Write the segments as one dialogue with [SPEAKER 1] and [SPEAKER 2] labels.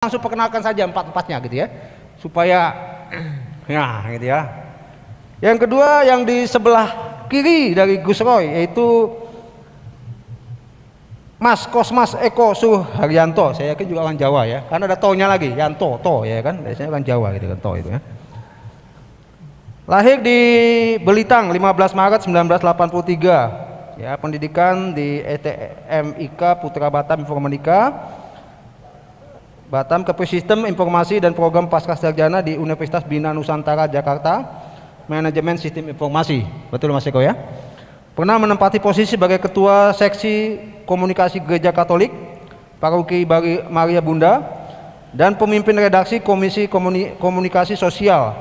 [SPEAKER 1] Langsung perkenalkan saja empat-empatnya gitu ya, supaya ya gitu ya. Yang kedua yang di sebelah kiri dari Gus Roy yaitu Mas Kosmas Eko Suharyanto. Saya yakin juga orang Jawa ya, karena ada to-nya lagi, Yanto, to ya kan, biasanya orang Jawa gitu kan, to itu ya. Lahir di Belitang 15 Maret 1983 ya, pendidikan di ETMIK Putra Batam Informatika Batam, ke Sistem Informasi dan Program Pascasarjana di Universitas Bina Nusantara Jakarta, Manajemen Sistem Informasi. Betul Mas Eko ya? Pernah menempati posisi sebagai Ketua Seksi Komunikasi Gereja Katolik Paroki Maria Bunda dan pemimpin redaksi Komisi Komunikasi Sosial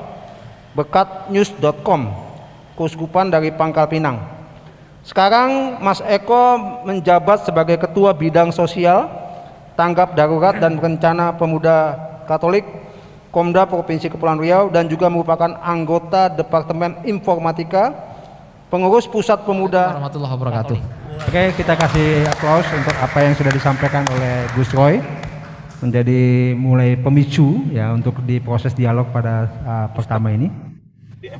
[SPEAKER 1] bekatnews.com, Keuskupan dari Pangkal Pinang. Sekarang Mas Eko menjabat sebagai Ketua Bidang Sosial Tanggap Darurat dan Rencana Pemuda Katolik Komda Provinsi Kepulauan Riau dan juga merupakan anggota Departemen Informatika Pengurus Pusat Pemuda
[SPEAKER 2] warahmatullahi wabarakatuh.
[SPEAKER 1] Oke, kita kasih aplaus untuk apa yang sudah disampaikan oleh Gus Roy, menjadi mulai pemicu ya untuk diproses dialog pada pertama ini.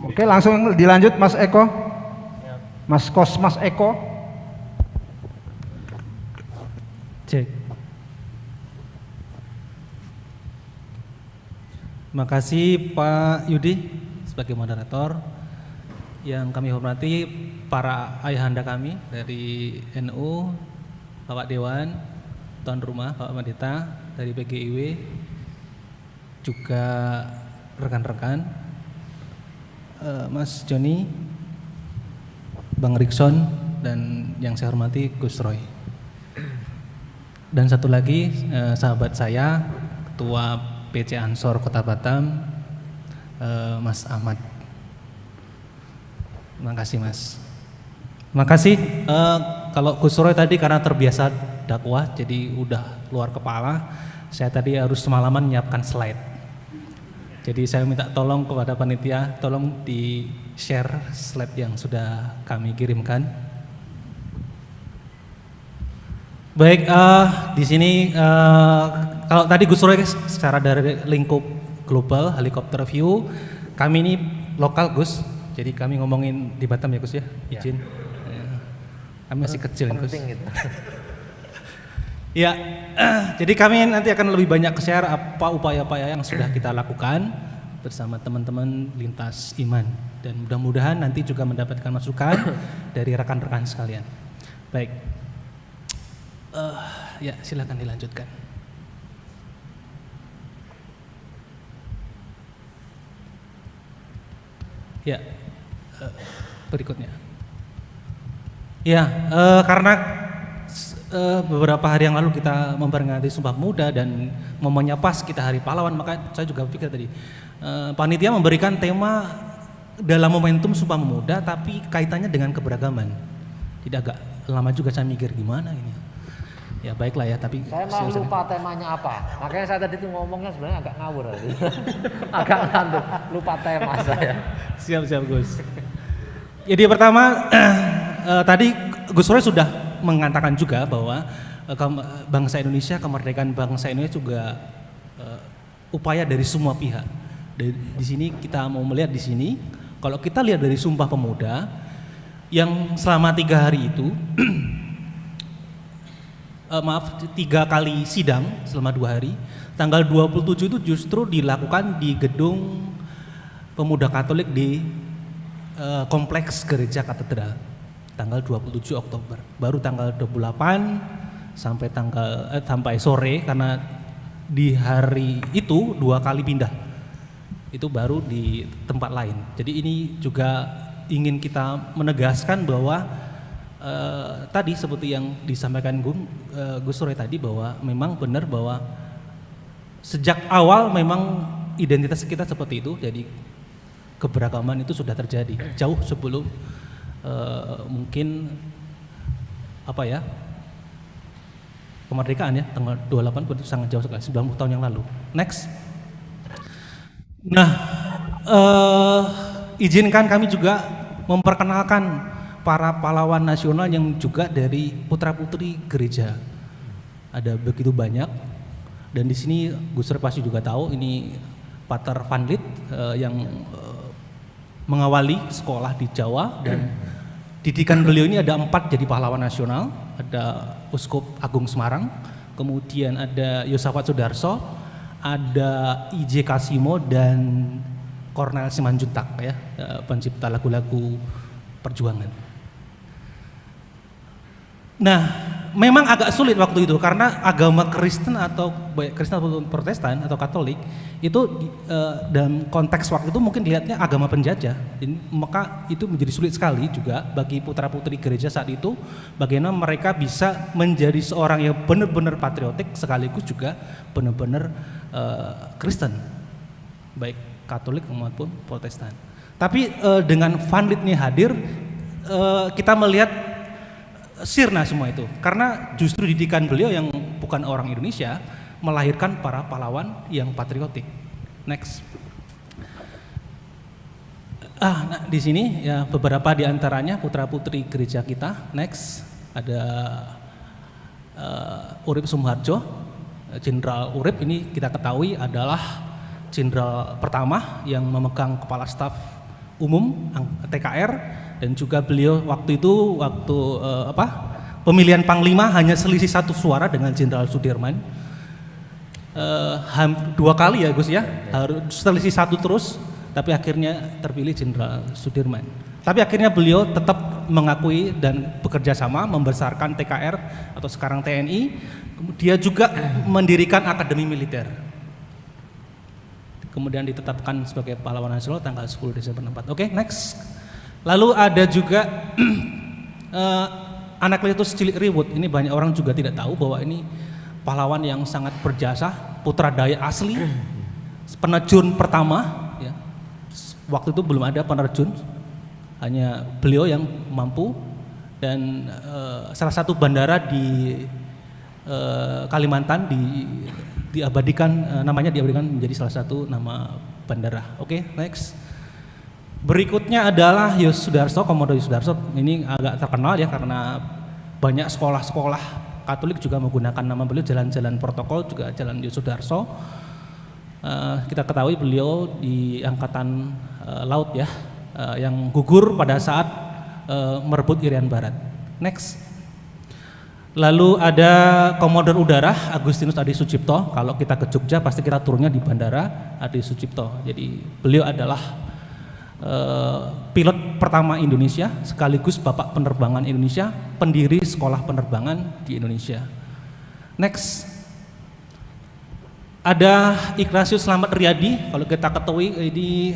[SPEAKER 1] Oke, langsung dilanjut Mas Eko, Mas Kosmas Eko.
[SPEAKER 3] Cek. Terima kasih Pak Yudi sebagai moderator. Yang kami hormati para ayahanda kami dari NU, Bapak Dewan, Tuan Rumah, Bapak Pendeta dari PGIW, juga rekan-rekan, Mas Joni, Bang Rikson, dan yang saya hormati Gus Roy. Dan satu lagi sahabat saya, Ketua PC Ansor Kota Batam, Mas Ahmad. Terima kasih Mas. Terima kasih. Kalau Gus Roy tadi karena terbiasa dakwah jadi udah luar kepala, saya tadi harus semalaman menyiapkan slide. Jadi saya minta tolong kepada panitia, tolong di share slide yang sudah kami kirimkan. Baik, di sini kalau tadi Gus Roy secara dari lingkup global helikopter view, kami ini lokal Gus, jadi kami ngomongin di Batam ya Gus ya, izin. Ya. Kami masih kecil Gus. Gitu. Ya, jadi kami nanti akan lebih banyak share apa upaya-upaya yang sudah kita lakukan bersama teman-teman lintas iman, dan mudah-mudahan nanti juga mendapatkan masukan dari rekan-rekan sekalian. Baik. Ya, silakan dilanjutkan. Ya, berikutnya. Ya, karena beberapa hari yang lalu kita memperingati Sumpah Pemuda dan momennya pas kita Hari Pahlawan, maka saya juga pikir tadi panitia memberikan tema dalam momentum Sumpah Pemuda, tapi kaitannya dengan keberagaman. Jadi agak lama juga saya mikir gimana ini. Ya baiklah ya, tapi
[SPEAKER 2] saya mau lupa temanya apa, makanya saya tadi tuh ngomongnya sebenarnya agak ngawur agak ngantuk, lupa tema saya.
[SPEAKER 3] Siap Gus. Jadi pertama tadi Gus Roy sudah mengatakan juga bahwa bangsa Indonesia, kemerdekaan bangsa Indonesia juga upaya dari semua pihak. Di sini kita mau melihat di sini, kalau kita lihat dari Sumpah Pemuda yang selama 3 hari itu. 3 kali sidang selama 2 hari. Tanggal 27 itu justru dilakukan di gedung Pemuda Katolik di Kompleks Gereja Katedral. Tanggal 27 Oktober. Baru tanggal 28 sampai sore, karena di hari itu 2 kali pindah. Itu baru di tempat lain. Jadi ini juga ingin kita menegaskan bahwa tadi seperti yang disampaikan Gus Roy tadi, bahwa memang benar bahwa sejak awal memang identitas kita seperti itu, jadi keberagaman itu sudah terjadi jauh sebelum mungkin apa ya, kemerdekaan ya, tanggal 28 itu sangat jauh sekali, 90 tahun yang lalu. Next. Nah, izinkan kami juga memperkenalkan para pahlawan nasional yang juga dari putra-putri gereja. Ada begitu banyak. Dan di sini Gus Dur pasti juga tahu ini Pater Van Lith yang mengawali sekolah di Jawa, dan didikan beliau ini ada 4 jadi pahlawan nasional. Ada Uskup Agung Semarang, kemudian ada Yosafat Sudarso, ada I.J. Kasimo, dan Kornel Simanjuntak ya, pencipta lagu-lagu perjuangan. Nah, memang agak sulit waktu itu karena agama Kristen atau baik Kristen ataupun Protestan atau Katolik itu dalam konteks waktu itu mungkin dilihatnya agama penjajah. Maka itu menjadi sulit sekali juga bagi putra-putri gereja saat itu bagaimana mereka bisa menjadi seorang yang benar-benar patriotik sekaligus juga benar-benar Kristen, baik Katolik maupun Protestan. Tapi dengan Van Lith ini hadir, kita melihat sirna semua itu, karena justru didikan beliau yang bukan orang Indonesia melahirkan para pahlawan yang patriotik. Next. Nah di sini ya beberapa di antaranya putra-putri gereja kita. Next, ada Urip Sumoharjo. Jenderal Urip ini kita ketahui adalah jenderal pertama yang memegang kepala staf umum TKR, dan juga beliau waktu itu pemilihan Panglima hanya selisih 1 suara dengan Jenderal Sudirman. 2 kali ya Gus ya, harus selisih 1 terus, tapi akhirnya terpilih Jenderal Sudirman. Tapi akhirnya beliau tetap mengakui dan bekerja sama membesarkan TKR atau sekarang TNI. Dia juga mendirikan Akademi Militer. Kemudian ditetapkan sebagai pahlawan nasional tanggal 10 Desember 64. Oke, next. Lalu ada juga Anakletus Cilik Riwut. Ini banyak orang juga tidak tahu bahwa ini pahlawan yang sangat berjasa, putra Dayak asli, penerjun pertama ya. Waktu itu belum ada penerjun, hanya beliau yang mampu, dan salah satu bandara di Kalimantan diabadikan, namanya diabadikan menjadi salah satu nama bandara. Oke, next. Berikutnya adalah Yos Sudarso, Komodo Yos Sudarso. Ini agak terkenal ya karena banyak sekolah-sekolah Katolik juga menggunakan nama beliau. Jalan-jalan protokol juga Jalan Yos Sudarso. Kita ketahui beliau di Angkatan Laut ya, yang gugur pada saat merebut Irian Barat. Next. Lalu ada Komodor Udara Agustinus Adi Sucipto. Kalau kita ke Jogja pasti kita turunnya di Bandara Adi Sucipto. Jadi beliau adalah pilot pertama Indonesia sekaligus bapak penerbangan Indonesia, pendiri sekolah penerbangan di Indonesia. Next. Ada Ignatius Slamet Riyadi. Kalau kita ketahui ini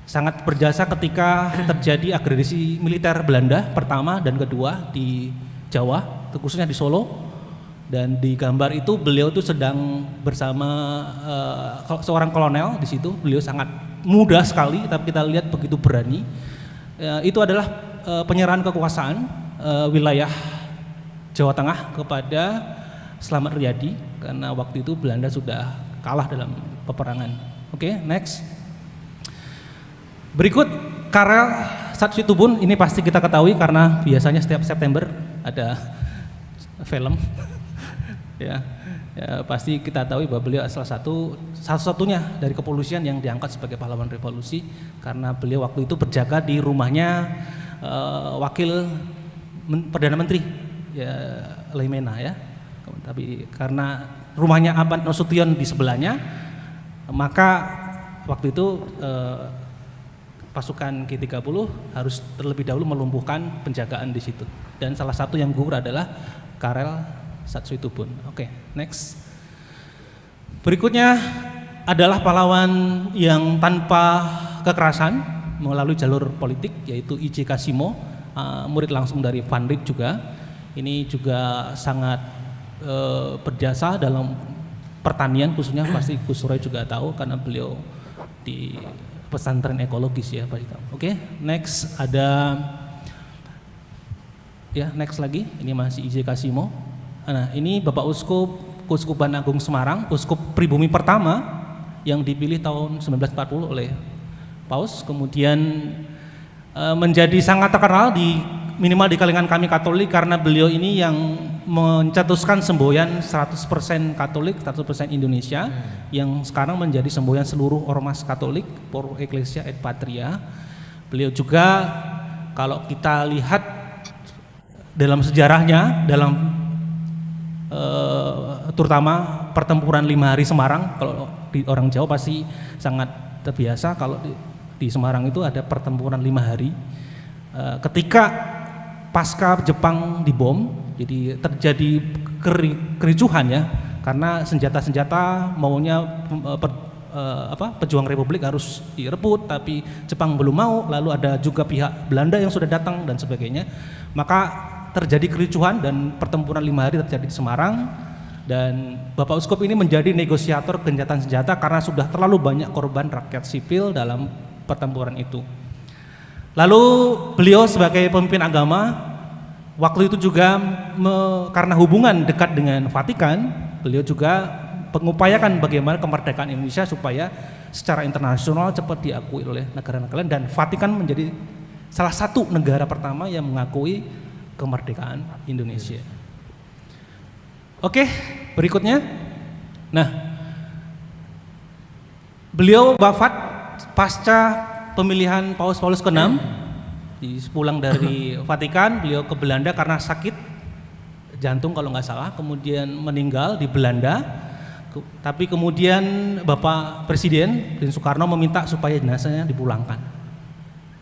[SPEAKER 3] sangat berjasa ketika terjadi agresi militer Belanda pertama dan kedua di Jawa, khususnya di Solo. Dan di gambar itu beliau itu sedang bersama seorang kolonel di situ. Beliau sangat muda sekali, tapi kita lihat begitu berani. Itu adalah penyerahan kekuasaan wilayah Jawa Tengah kepada Slamet Riyadi karena waktu itu Belanda sudah kalah dalam peperangan. Oke, next. Berikut Karel Satsuitubun. Ini pasti kita ketahui karena biasanya setiap September ada film. Ya, pasti kita tahu bahwa beliau salah satu-satunya dari kepolisian yang diangkat sebagai pahlawan revolusi karena beliau waktu itu berjaga di rumahnya wakil Perdana Menteri ya, Leimena ya. Tapi karena rumahnya Ahmad Nasution di sebelahnya, maka waktu itu pasukan G30 harus terlebih dahulu melumpuhkan penjagaan di situ. Dan salah satu yang gugur adalah Karel Satsuitubun. Oke, next. Berikutnya adalah pahlawan yang tanpa kekerasan melalui jalur politik, yaitu I.J. Kasimo, murid langsung dari Van Lith juga. Ini juga sangat berjasa dalam pertanian, khususnya pasti Gus Roy juga tahu karena beliau di pesantren ekologis ya pasti tahu. Oke, next ada ya next lagi. Ini masih I.J. Kasimo. Nah, ini Bapak Uskup Keuskupan Agung Semarang, uskup pribumi pertama yang dipilih tahun 1940 oleh Paus, kemudian menjadi sangat terkenal minimal di kalangan kami Katolik karena beliau ini yang mencetuskan semboyan 100% Katolik, 100% Indonesia yang sekarang menjadi semboyan seluruh ormas Katolik, Pro Ecclesia et Patria. Beliau juga kalau kita lihat dalam sejarahnya, dalam terutama pertempuran 5 hari Semarang, kalau di orang Jawa pasti sangat terbiasa kalau di Semarang itu ada pertempuran 5 hari. Ketika pasca Jepang dibom, jadi terjadi kericuhan ya, karena senjata-senjata maunya pejuang Republik harus direbut, tapi Jepang belum mau, lalu ada juga pihak Belanda yang sudah datang dan sebagainya. Maka terjadi kericuhan dan pertempuran 5 hari terjadi di Semarang, dan Bapak Uskup ini menjadi negosiator gencatan senjata karena sudah terlalu banyak korban rakyat sipil dalam pertempuran itu. Lalu beliau sebagai pemimpin agama waktu itu juga karena hubungan dekat dengan Vatikan, beliau juga mengupayakan bagaimana kemerdekaan Indonesia supaya secara internasional cepat diakui oleh negara-negara lain, dan Vatikan menjadi salah satu negara pertama yang mengakui kemerdekaan Indonesia. Oke, berikutnya. Nah, beliau wafat pasca pemilihan Paus Paulus ke-6. Pulang dari Vatikan, beliau ke Belanda karena sakit jantung kalau nggak salah, kemudian meninggal di Belanda. Tapi kemudian Bapak Presiden Soekarno meminta supaya jenazahnya dipulangkan.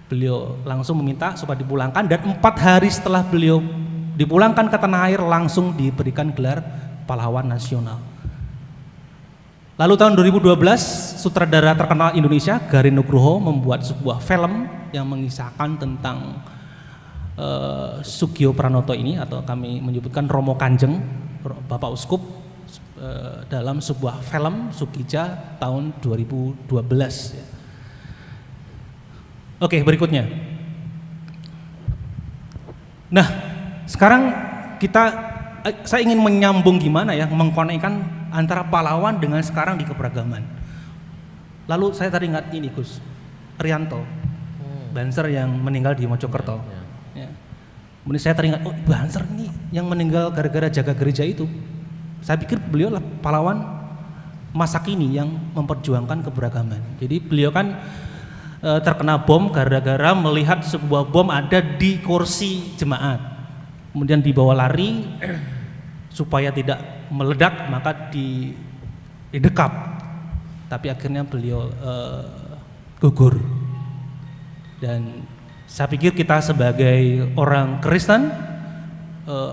[SPEAKER 3] Beliau langsung meminta supaya dipulangkan, dan 4 hari setelah beliau dipulangkan ke tanah air langsung diberikan gelar pahlawan nasional. Lalu tahun 2012 sutradara terkenal Indonesia Garin Nugroho membuat sebuah film yang mengisahkan tentang Sugio Pranoto ini, atau kami menyebutkan Romo Kanjeng, Bapak Uskup, dalam sebuah film Sukija tahun 2012 ya. Oke, berikutnya. Nah, sekarang saya ingin menyambung gimana ya, mengkonekkan antara pahlawan dengan sekarang di keberagaman. Lalu saya tadi ingat ini Gus Rianto, Banser yang meninggal di Mojokerto. Ya. Kemudian saya teringat, oh Banser ini yang meninggal gara-gara jaga gereja itu. Saya pikir beliau lah pahlawan masa kini yang memperjuangkan keberagaman. Jadi beliau kan terkena bom gara-gara melihat sebuah bom ada di kursi jemaat, kemudian dibawa lari supaya tidak meledak, maka didekap, tapi akhirnya beliau gugur. Dan saya pikir kita sebagai orang Kristen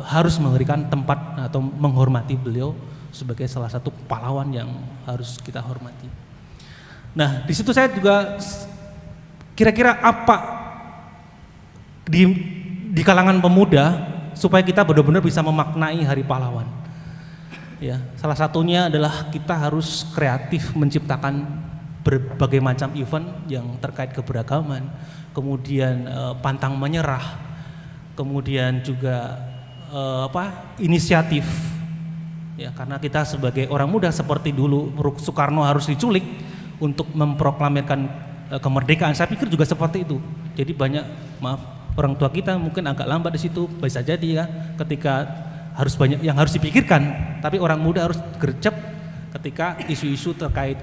[SPEAKER 3] harus memberikan tempat atau menghormati beliau sebagai salah satu pahlawan yang harus kita hormati. Nah, di situ saya juga kira-kira apa di kalangan pemuda supaya kita benar-benar bisa memaknai Hari Pahlawan. Ya, salah satunya adalah kita harus kreatif menciptakan berbagai macam event yang terkait keberagaman, kemudian pantang menyerah, kemudian juga inisiatif. Ya, karena kita sebagai orang muda seperti dulu Soekarno harus diculik untuk memproklamirkan kemerdekaan, saya pikir juga seperti itu. Jadi banyak, orang tua kita mungkin agak lambat di situ, bisa jadi ya, ketika harus banyak yang harus dipikirkan, tapi orang muda harus gercep ketika isu-isu terkait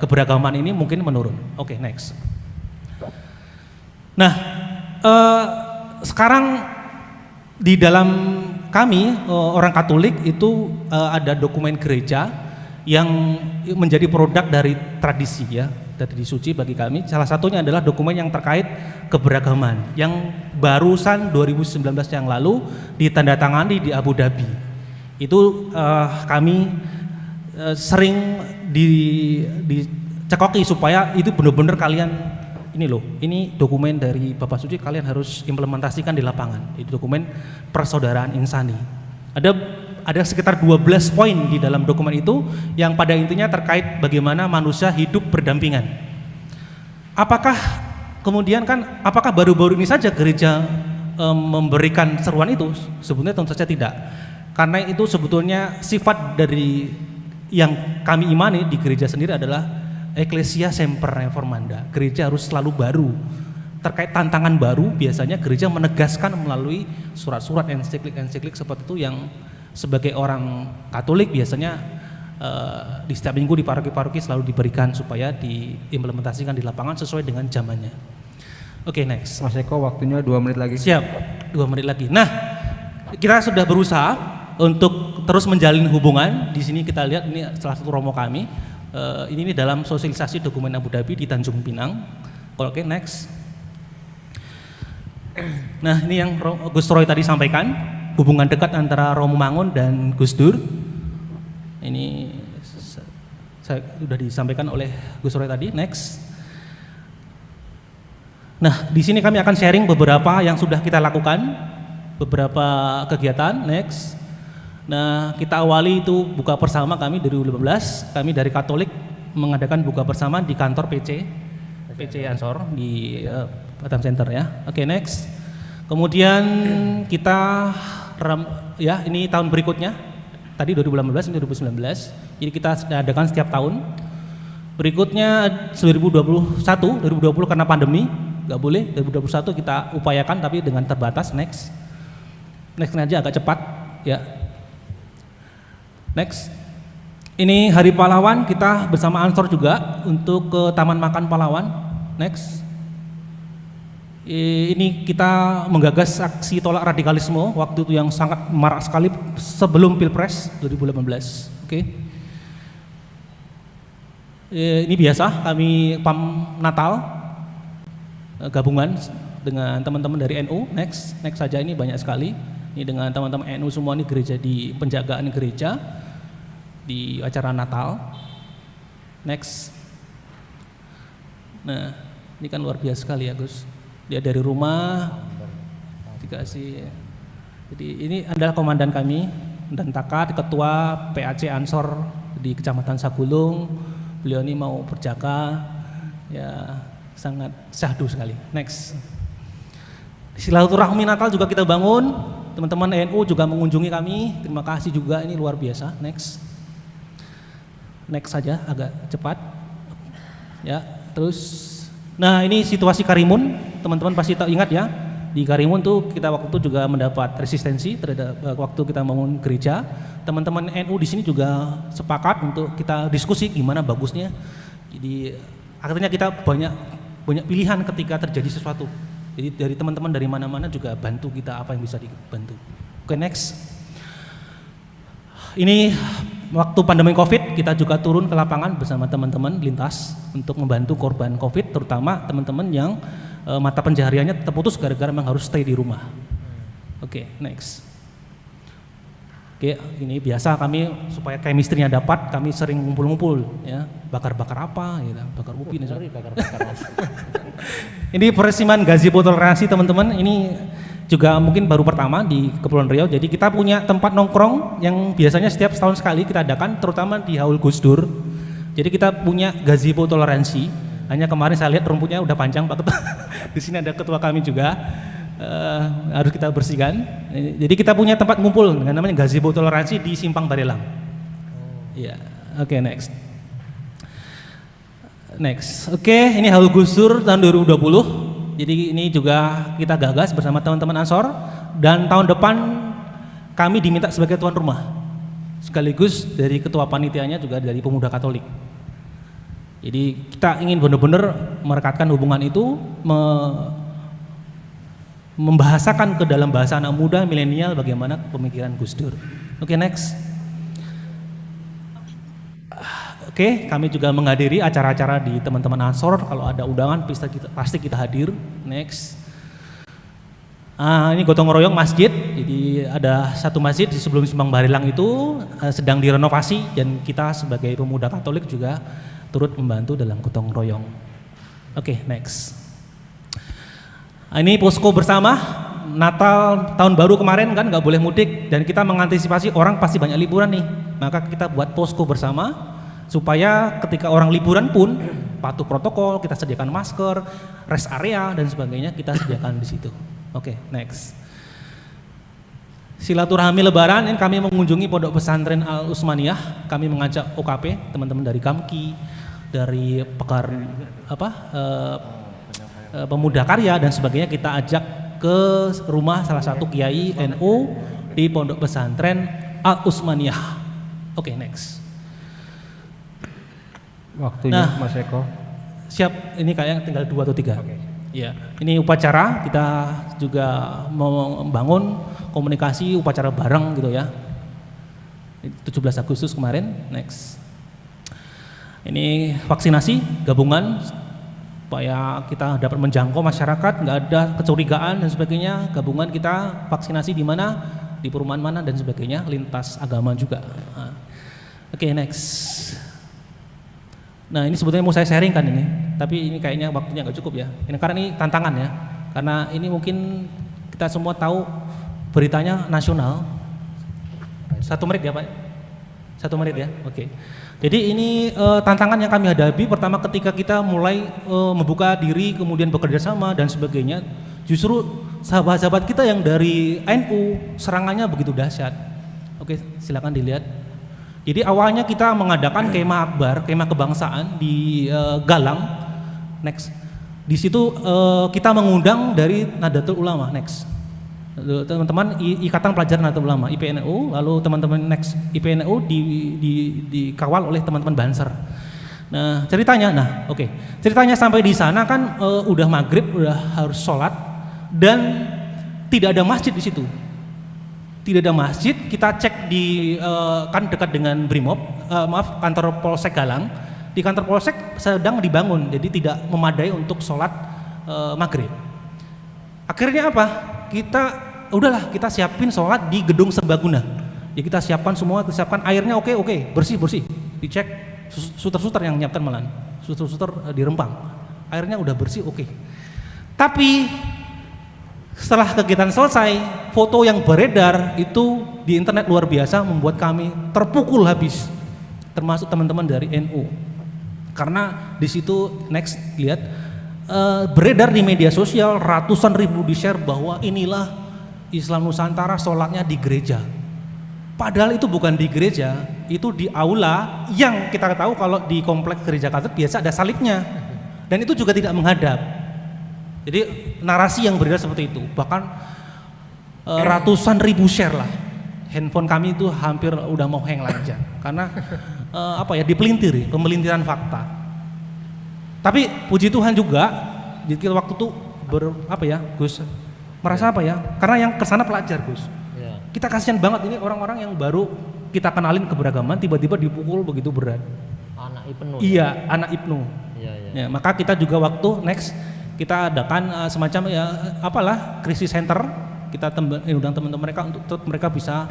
[SPEAKER 3] keberagaman ini mungkin menurun. Oke, next. Nah, sekarang di dalam kami orang Katolik itu ada dokumen gereja yang menjadi produk dari tradisi ya, dari suci bagi kami. Salah satunya adalah dokumen yang terkait keberagaman yang barusan 2019 yang lalu ditandatangani di Abu Dhabi. Itu kami sering dicekoki supaya itu benar-benar kalian ini dokumen dari Bapak Suci, kalian harus implementasikan di lapangan. Itu dokumen persaudaraan insani. Ada sekitar 12 poin di dalam dokumen itu yang pada intinya terkait bagaimana manusia hidup berdampingan. Apakah baru-baru ini saja gereja memberikan seruan itu? Sebetulnya tentu saja tidak. Karena itu sebetulnya sifat dari yang kami imani di gereja sendiri adalah Ecclesia Semper Reformanda. Gereja harus selalu baru. terkait tantangan baru, biasanya gereja menegaskan melalui surat-surat ensiklik seperti itu yang sebagai orang Katolik biasanya di setiap minggu di paroki-paroki selalu diberikan supaya diimplementasikan di lapangan sesuai dengan zamannya. Oke, next.
[SPEAKER 1] Mas Eko, waktunya 2 menit lagi.
[SPEAKER 3] Siap, 2 menit lagi. Nah, kita sudah berusaha untuk terus menjalin hubungan. Di sini kita lihat ini salah satu romo kami. Ini dalam sosialisasi dokumen Abu Dhabi di Tanjung Pinang. Oke, next. Nah, ini yang Gus Roy tadi sampaikan, hubungan dekat antara Romo Mangun dan Gus Dur. Ini sudah disampaikan oleh Gus Roy tadi. Next. Nah, di sini kami akan sharing beberapa yang sudah kita lakukan, beberapa kegiatan. Next. Nah, kita awali itu buka bersama kami dari 2015. Kami dari Katolik mengadakan buka bersama di kantor PC Ansor di Batam Center ya. Oke, next. Kemudian kita ini tahun berikutnya. Tadi 2018 ini 2019. Jadi kita adakan setiap tahun. Berikutnya 2020 karena pandemi nggak boleh. 2021 kita upayakan tapi dengan terbatas. Next aja agak cepat ya. Next. Ini Hari Pahlawan, kita bersama Ansor juga untuk ke Taman Makan Pahlawan. Next. Ini kita menggagas aksi tolak radikalisme waktu itu yang sangat marak sekali sebelum Pilpres 2018. Oke. Ini biasa kami PAM Natal gabungan dengan teman-teman dari NU. Next saja, ini banyak sekali. Ini dengan teman-teman NU semua, ini gereja di penjagaan gereja di acara Natal. Next. Nah, ini kan luar biasa sekali ya Gus. Dia dari rumah dikasih. Jadi ini adalah komandan kami dan Takat, ketua PAC Ansor di Kecamatan Sagulung. Beliau ini mau berjaga, ya sangat syahdu sekali. Next. Silaturahmi Natal juga kita bangun. Teman-teman NU juga mengunjungi kami. Terima kasih juga, ini luar biasa. Next saja agak cepat ya. Terus nah, ini situasi Karimun, teman-teman pasti ingat ya, di Karimun tuh kita waktu itu juga mendapat resistensi terhadap waktu kita bangun gereja. Teman-teman NU di sini juga sepakat untuk kita diskusi gimana bagusnya. Jadi akhirnya kita banyak pilihan ketika terjadi sesuatu. Jadi dari teman-teman dari mana-mana juga bantu kita apa yang bisa dibantu. Oke, next. Ini waktu pandemi COVID kita juga turun ke lapangan bersama teman-teman lintas untuk membantu korban COVID, terutama teman-teman yang mata pencahariannya terputus gara-gara memang harus stay di rumah. Oke, next. Oke, ini biasa kami supaya chemistry-nya dapat, kami sering ngumpul-ngumpul ya, bakar-bakar apa gitu, bakar upi nih. Ini persiman gazebo toleransi teman-teman, ini juga mungkin baru pertama di Kepulauan Riau. Jadi kita punya tempat nongkrong yang biasanya setiap setahun sekali kita adakan, terutama di Haul Gus Dur. Jadi kita punya gazebo toleransi. Hanya kemarin saya lihat rumputnya udah panjang Pak Ketua. Di sini ada ketua kami juga, harus kita bersihkan. Jadi kita punya tempat ngumpul dengan namanya gazebo toleransi di Simpang Barelang. Ya, oke, next. Oke, ini Haul Gus Dur tahun 2020. Jadi ini juga kita gagas bersama teman-teman Ansor, dan tahun depan kami diminta sebagai tuan rumah, sekaligus dari ketua panitianya juga dari Pemuda Katolik. Jadi kita ingin benar-benar merekatkan hubungan itu, membahasakan ke dalam bahasa anak muda milenial bagaimana pemikiran Gus Dur. Oke, next. Oke, kami juga menghadiri acara-acara di teman-teman Ansor. Kalau ada undangan pasti kita hadir. Next. Ini gotong royong masjid. Jadi ada satu masjid di sebelum Simpang Barelang itu sedang direnovasi, dan kita sebagai pemuda Katolik juga turut membantu dalam gotong royong. Oke, next. Ini posko bersama Natal tahun baru kemarin kan nggak boleh mudik, dan kita mengantisipasi orang pasti banyak liburan nih, maka kita buat posko bersama supaya ketika orang liburan pun patuh protokol, kita sediakan masker, rest area dan sebagainya kita sediakan di situ. Oke, next. Silaturahmi Lebaran, ini kami mengunjungi Pondok Pesantren Al Utsmaniyah. Kami mengajak OKP, teman-teman dari Kamki, dari pemuda karya dan sebagainya kita ajak ke rumah salah satu kiai NU di Pondok Pesantren Al Utsmaniyah. Oke, next.
[SPEAKER 1] Waktunya
[SPEAKER 3] Nah.
[SPEAKER 1] Mas Eko.
[SPEAKER 3] Siap, ini kayaknya tinggal 2 atau 3. Ya, ini upacara kita juga mau membangun komunikasi upacara bareng gitu ya. 17 Agustus kemarin, next. Ini vaksinasi gabungan supaya kita dapat menjangkau masyarakat, nggak ada kecurigaan dan sebagainya. Gabungan kita vaksinasi di mana, di perumahan mana dan sebagainya, lintas agama juga. Nah. Oke, next. Nah, ini sebetulnya mau saya sharingkan ini, tapi ini kayaknya waktunya nggak cukup ya. Ini karena ini tantangan ya, karena ini mungkin kita semua tahu beritanya nasional. 1 menit ya Pak? 1 menit ya, oke. Jadi ini tantangan yang kami hadapi pertama ketika kita mulai membuka diri, kemudian bekerja sama dan sebagainya. Justru sahabat-sahabat kita yang dari NU serangannya begitu dahsyat. Oke, silakan dilihat. Jadi awalnya kita mengadakan kemah akbar, kemah kebangsaan di Galang. Next. Di situ kita mengundang dari Nahdlatul Ulama. Next. Teman-teman Ikatan Pelajar Nahdlatul Ulama IPNU, lalu teman-teman next IPNU dikawal oleh teman-teman Banser. Nah ceritanya, ceritanya sampai di sana kan udah maghrib, udah harus sholat dan tidak ada masjid di situ. Tidak ada masjid, kita cek di kan dekat dengan Brimob, kantor Polsek Galang. Di kantor Polsek sedang dibangun, jadi tidak memadai untuk sholat maghrib. Akhirnya apa? Kita siapin sholat di gedung serbaguna. Ya kita siapkan semua, kita siapkan airnya oke, bersih, dicek suster-suster yang menyiapkan malahan, suster-suster di Rempang. Airnya udah bersih, oke. Tapi setelah kegiatan selesai, foto yang beredar itu di internet luar biasa membuat kami terpukul habis, termasuk teman-teman dari NU. Karena di situ next lihat beredar di media sosial ratusan ribu di-share bahwa inilah Islam Nusantara sholatnya di gereja. Padahal itu bukan di gereja, itu di aula yang kita tahu kalau di kompleks gereja Katolik biasa ada salibnya. Dan itu juga tidak menghadap. Jadi narasi yang beredar seperti itu, bahkan ratusan ribu share lah. Handphone kami itu hampir udah mau hang lah aja, karena dipelintir, pemelintiran fakta. Tapi puji Tuhan juga, jadi waktu itu Gus, merasa karena yang kesana pelajar Gus.
[SPEAKER 2] Ya.
[SPEAKER 3] Kita kasihan banget ini orang-orang yang baru kita kenalin keberagaman, tiba-tiba dipukul begitu berat.
[SPEAKER 2] Anak IPNU.
[SPEAKER 3] Iya, anak IPNU.
[SPEAKER 2] Iya.
[SPEAKER 3] Ya, maka kita juga waktu next kita adakan semacam krisis center. Kita undang teman-teman mereka untuk tetap mereka bisa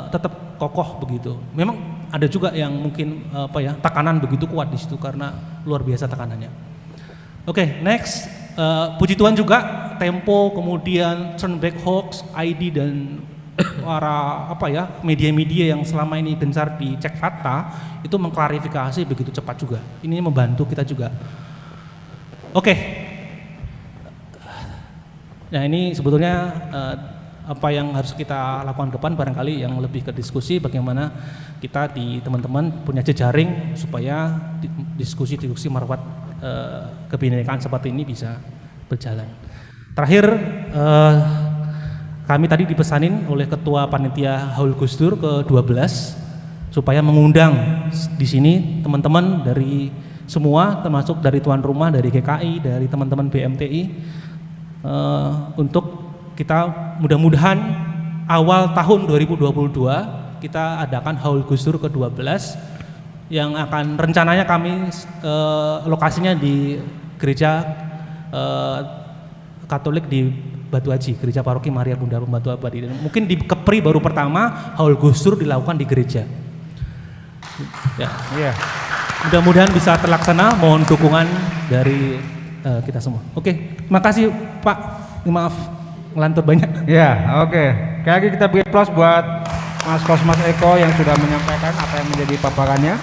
[SPEAKER 3] tetap kokoh begitu. Memang ada juga yang mungkin tekanan begitu kuat di situ karena luar biasa tekanannya. Oke, next. Puji Tuhan juga Tempo, kemudian Turn Back Hoax, ID dan para media-media yang selama ini gencar dicek fakta itu mengklarifikasi begitu cepat juga. Ini membantu kita juga. Oke. Nah ini sebetulnya apa yang harus kita lakukan ke depan, barangkali yang lebih ke diskusi bagaimana kita di teman-teman punya jejaring supaya diskusi marwat kebinekaan seperti ini bisa berjalan. Terakhir kami tadi dipesanin oleh Ketua Panitia Haul Gus Dur ke-12 supaya mengundang di sini teman-teman dari semua, termasuk dari tuan rumah, dari GKI, dari teman-teman BMTI, untuk kita mudah-mudahan awal tahun 2022 kita adakan Haul Gus Dur ke-12 yang akan rencananya kami lokasinya di gereja Katolik di Batu Haji, gereja paroki Maria Bunda Pembantu Abadi. Dan mungkin di Kepri baru pertama Haul Gus Dur dilakukan di gereja. Ya.
[SPEAKER 1] Iya.
[SPEAKER 3] Mudah-mudahan bisa terlaksana, mohon dukungan dari kita semua. Oke, terima kasih Pak. Maaf ngelantur banyak.
[SPEAKER 1] Ya, oke. Sekali lagi kita beri aplaus buat Mas Kosmas Eko yang sudah menyampaikan apa yang menjadi paparannya.